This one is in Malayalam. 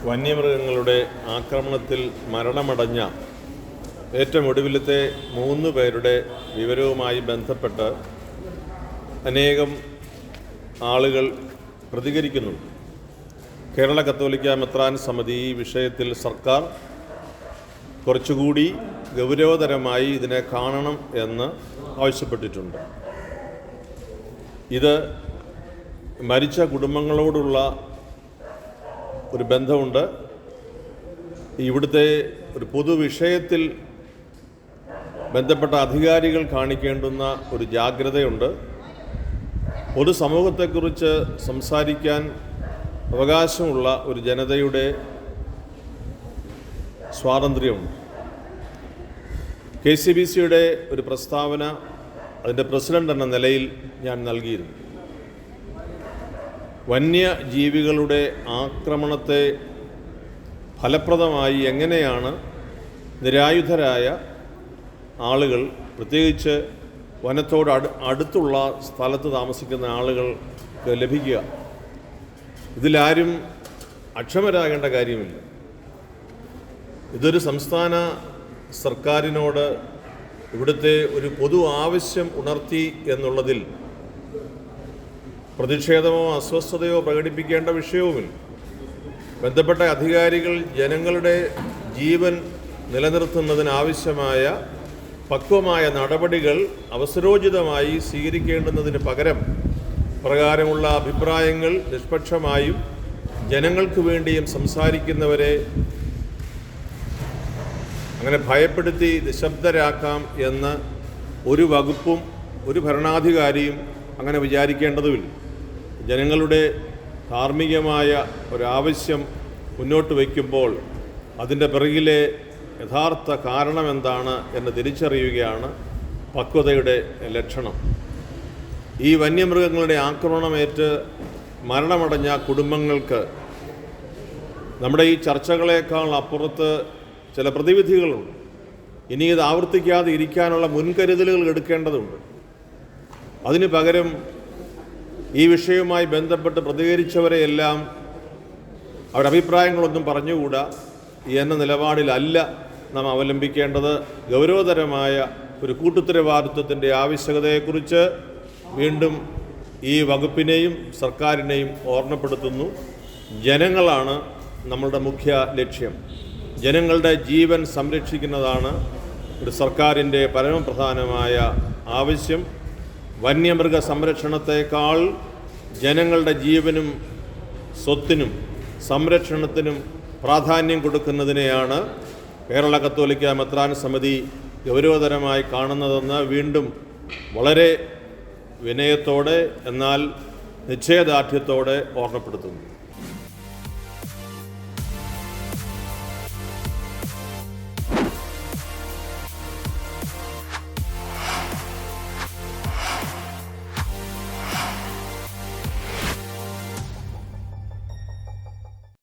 വന്യമൃഗങ്ങളുടെ ആക്രമണത്തിൽ മരണമടഞ്ഞ ഏറ്റവും ഒടുവിലത്തെ 3 പേരുടെ വിവരവുമായി ബന്ധപ്പെട്ട് അനേകം ആളുകൾ പ്രതികരിക്കുന്നുണ്ട്. കേരള കത്തോലിക്ക മെത്രാൻ സമിതി ഈ വിഷയത്തിൽ സർക്കാർ കുറച്ചുകൂടി ഗൗരവതരമായി ഇതിനെ കാണണം എന്ന് ആവശ്യപ്പെട്ടിട്ടുണ്ട്. ഇത് മരിച്ച കുടുംബങ്ങളോടുള്ള ഒരു ബന്ധമുണ്ട്. ഇവിടുത്തെ ഒരു പൊതുവിഷയത്തിൽ ബന്ധപ്പെട്ട അധികാരികൾ കാണിക്കേണ്ടുന്ന ഒരു ജാഗ്രതയുണ്ട്. പൊതുസമൂഹത്തെക്കുറിച്ച് സംസാരിക്കാൻ അവകാശമുള്ള ഒരു ജനതയുടെ സ്വാതന്ത്ര്യമുണ്ട്. KCBCയുടെ ഒരു പ്രസ്താവന അതിൻ്റെ പ്രസിഡന്റ് എന്ന നിലയിൽ ഞാൻ നൽകിയിരുന്നു. വന്യജീവികളുടെ ആക്രമണത്തെ ഫലപ്രദമായി എങ്ങനെയാണ് നിരായുധരായ ആളുകൾ, പ്രത്യേകിച്ച് വനത്തോട് അടുത്തുള്ള സ്ഥലത്ത് താമസിക്കുന്ന ആളുകൾക്ക് ലഭിക്കുക, ഇതിലാരും അക്ഷമരാകേണ്ട കാര്യമില്ല. ഇതൊരു സംസ്ഥാന സർക്കാരിനോട് ഇവിടുത്തെ ഒരു പൊതു ആവശ്യം ഉണർത്തി എന്നുള്ളതിൽ പ്രതിഷേധമോ അസ്വസ്ഥതയോ പ്രകടിപ്പിക്കേണ്ട വിഷയവുമില്ല. ബന്ധപ്പെട്ട അധികാരികൾ ജനങ്ങളുടെ ജീവൻ നിലനിർത്തുന്നതിനാവശ്യമായ പക്വമായ നടപടികൾ അവസരോചിതമായി സ്വീകരിക്കേണ്ടുന്നതിന് പകരം പ്രകാരമുള്ള അഭിപ്രായങ്ങൾ നിഷ്പക്ഷമായും ജനങ്ങൾക്ക് വേണ്ടിയും സംസാരിക്കുന്നവരെ അങ്ങനെ ഭയപ്പെടുത്തി നിശബ്ദരാക്കാം എന്ന് ഒരു വകുപ്പും ഒരു ഭരണാധികാരിയും അങ്ങനെ വിചാരിക്കേണ്ടതുമില്ല. ജനങ്ങളുടെ ധാർമ്മികമായ ഒരാവശ്യം മുന്നോട്ട് വയ്ക്കുമ്പോൾ അതിൻ്റെ പിറകിലെ യഥാർത്ഥ കാരണം എന്താണ് എന്ന് തിരിച്ചറിയുകയാണ് പക്വതയുടെ ലക്ഷണം. ഈ വന്യമൃഗങ്ങളുടെ ആക്രമണമേറ്റ് മരണമടഞ്ഞ കുടുംബങ്ങൾക്ക് നമ്മുടെ ഈ ചർച്ചകളേക്കാൾ അപ്പുറത്ത് ചില പ്രതിവിധികളുണ്ട്. ഇനി ഇത് ആവർത്തിക്കാതെ ഇരിക്കാനുള്ള മുൻകരുതലുകൾ എടുക്കേണ്ടതുണ്ട്. അതിന് പകരം ഈ വിഷയവുമായി ബന്ധപ്പെട്ട് പ്രതികരിച്ചവരെയെല്ലാം അവരുടെ അഭിപ്രായങ്ങളൊന്നും പറഞ്ഞുകൂടാ എന്ന നിലപാടിലല്ല നാം അവലംബിക്കേണ്ടത്. ഗൗരവതരമായ ഒരു കൂട്ടുത്തരവാദിത്വത്തിൻ്റെ ആവശ്യകതയെക്കുറിച്ച് വീണ്ടും ഈ വകുപ്പിനെയും സർക്കാരിനെയും ഓർമ്മപ്പെടുത്തുന്നു. ജനങ്ങളാണ് നമ്മളുടെ മുഖ്യ ലക്ഷ്യം. ജനങ്ങളുടെ ജീവൻ സംരക്ഷിക്കുന്നതാണ് ഒരു സർക്കാരിൻ്റെ പരമപ്രധാനമായ ആവശ്യം. വന്യമൃഗ സംരക്ഷണത്തേക്കാൾ ജനങ്ങളുടെ ജീവനും സ്വത്തിനും സംരക്ഷണത്തിനും പ്രാധാന്യം കൊടുക്കുന്നതിനെയാണ് കേരള കത്തോലിക്ക മെത്രാൻ സമിതി ഗൗരവതരമായി കാണുന്നതെന്ന് വീണ്ടും വളരെ വിനയത്തോടെ എന്നാൽ നിശ്ചയദാർഢ്യത്തോടെ ഓർമ്മപ്പെടുത്തുന്നു.